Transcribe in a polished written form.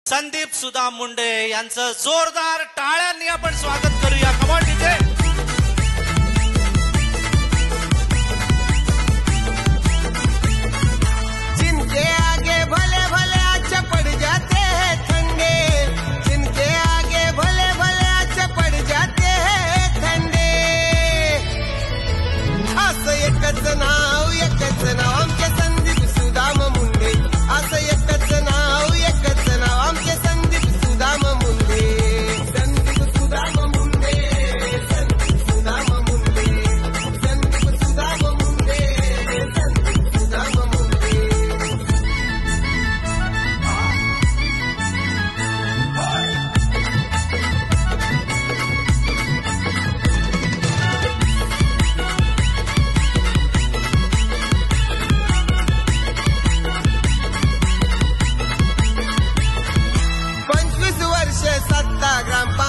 संदीप सुधा मुंडे यांचं जोरदार टाळ्यांनी आपण स्वागत करूया. Come on DJ. जिनके आगे भले भले अच्छा पड़ जाते हैं ठंडे, जिनके आगे भले भले अच्छा पड़ जाते हैं ठंडे. असं एकच नाव आमचे संदीप सुदाम मुंडे. असं एकच नाव आमचे संदीप सुदाम मुंडे. संदीप सुदाम मुंडे, संदीप सुदाम मुंडे, संदीप सुदाम मुंडे, संदीप सुदाम मुंडे. वर्ष सत्ता ग्रामपंचायत